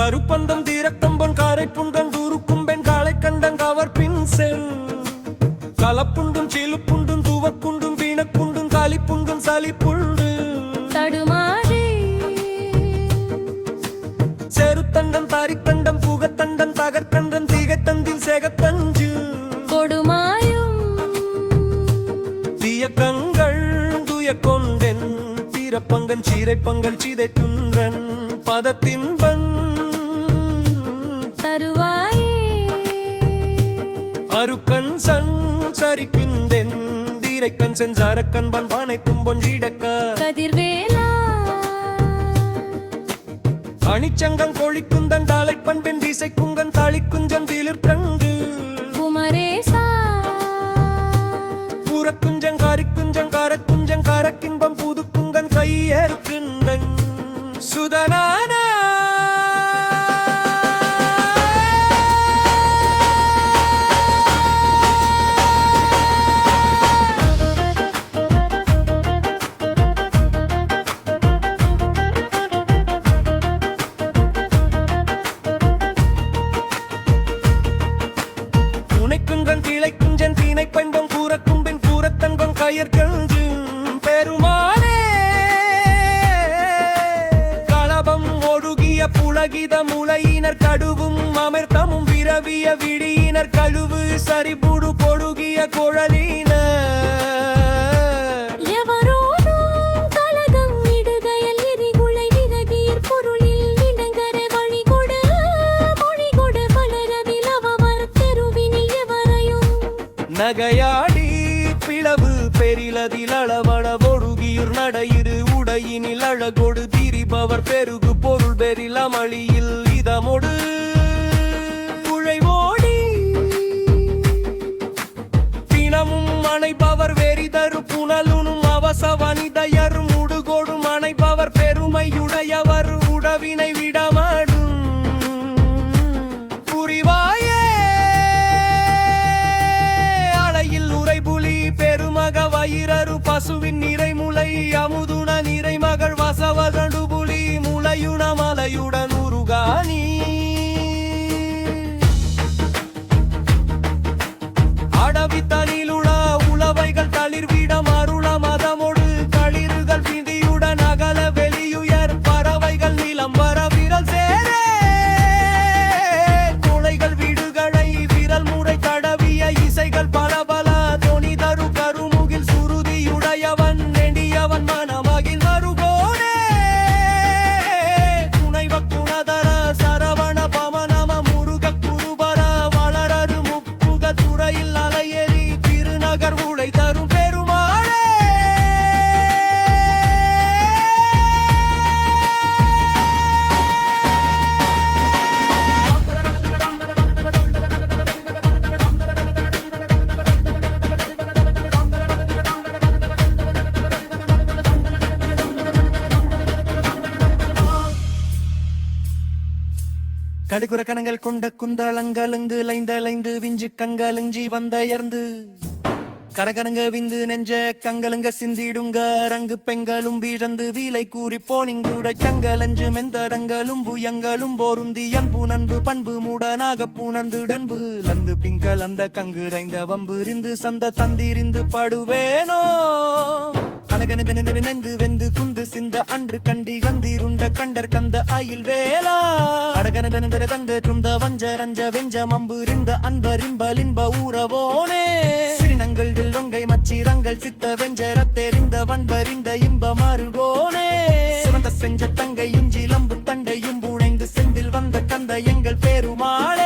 கருப்பந்தம் தீரக்கம்பன் காரை புண்டன் தூருக்கும் பெண் காலை கண்டன் கவர் பின் செல் கலப்புண்டும் சீலுப்புண்டும் தூவக்குண்டும் வீணக்குண்டும் காலிப்புண்டும் சலிப்புண்டு தடுமாறே செருத்தண்டம் தாரித்தண்டம் பூகத்தண்டம் தகர்கண்டன் தீகத்தந்தில் சேகத்தஞ்சு கொடுமாயும் தீயக்கங்கள் துய கொண்டென் தீரப்பங்கன் சீரைப்பங்கள் சீதை துன்றன் பதத்தின்பன் தருவாயே அருக்கண் சன் சரிப்பிந்தென் தீரைக்கண் செஞ்சாரக்கண் பானை தும்பொன்றிடக்க கதிர்வேலா அணிச்சங்கம் கோழிக்குந்தன் தாளை பண்பெண் வீசை குங்கன் தாளிக்குஞ்சன் தீலிற்கண்டு குமரேசா பூரக்குஞ்சங் காரிக்குஞ்சங் காரக்குஞ்சங் காரக்கின்பம் புதுக்குங்கன் கையேற்கின்றன் சுதனான உனைக்குன்றன் கீழைக்குஞ்சன் தீனை பண்பம் கூறக்கும்பின் கூறத்தன்பம் கயற்கஞ்சு பெருமானே களபம் ஒழுகிய புலகித முளையினர் கடுவும் அமிர்தமும் விரவிய விடியினர் கழுவு சரிபுடு பொடுகிய குழலினர் நகையாடி பிளவு பெரிலதில் அளவள ஒழுகியுர் நடையிரு உடையினில் அழகொடு திரிபவர் பெருகு பொருள் பெரில் அமளியில் இதமொடு குழைவோடி தினமும் அணைப்பவர் வெறிதரு புனலுனும் அவசவனிதையரும் உடுகொடும் அணைப்பவர் பெருமையுடையவர் உடவினை விடமாடும் புரிவாயே பெருமக வயிரரு பசுவின் நிறைமுலை அமுதுன நிறைமகள் வசவதண்டு புலி முலையுண மலையுடன் உருகானி அடவி தனிலுள உளவைகள் தளிர்விடம் அருள மதமொடு களிறுகள் விதியுடன் அகல வெளியுயர் பறவைகள் நிலம் வர விரல் சேரே துளைகள் வீடுகளை விரல் முறை தடவிய இசைகள் பல பல தொனிதரு கருமுகில் சுருதியுடையவன் நெடியவன் மனமகில் வருகோனே துணைவ குணதர சரவண பவனம முருக குருபர வளரரு முப்புக துறையில் அலையெறி திருநகர் உடை தரும் பெருமாளே கடுகுற கணங்கள் கொண்ட குந்தளங்கலுங்கு லைந்தலைந்து விஞ்சு கங்கலுஞ்சி வந்தயர்ந்து கரகரங்க விந்து நெஞ்ச கங்கலுங்க சிந்திடுங்க ரங்கு பெண்களும் வீழந்து வீலை கூறி போனிங்குடை கங்கலஞ்சு மெந்தடங்களும் புயங்களும் போருந்தி அன்பு நண்பு பண்பு மூடனாக பூணந்து டன்பு லந்து பிங்கள் அந்த கங்குரைந்த வம்பு இருந்து சந்த தந்திரிந்து படுவேனோ கனகனு வெந்து குந்து சிந்த அன்று கண்டி கந்திருண்ட கண்டர் கந்த அயில் வேளா அடகன தந்த துந்த வஞ்சரஞ்ச வெஞ்ச மம்பு இருந்த அன்பரின்பலின்ப ஊரவோனே சிறினங்கள் தில்லொங்கை மச்சிரங்கள் சித்த வெஞ்சரத்தெறிந்த வன்பறிந்த இன்ப மாறுகோனே சிவந்த செஞ்ச தங்கை இஞ்சிலம்பு தண்டையும் புனைந்து செந்தில் வந்த கந்த எங்கள் பெருமாளே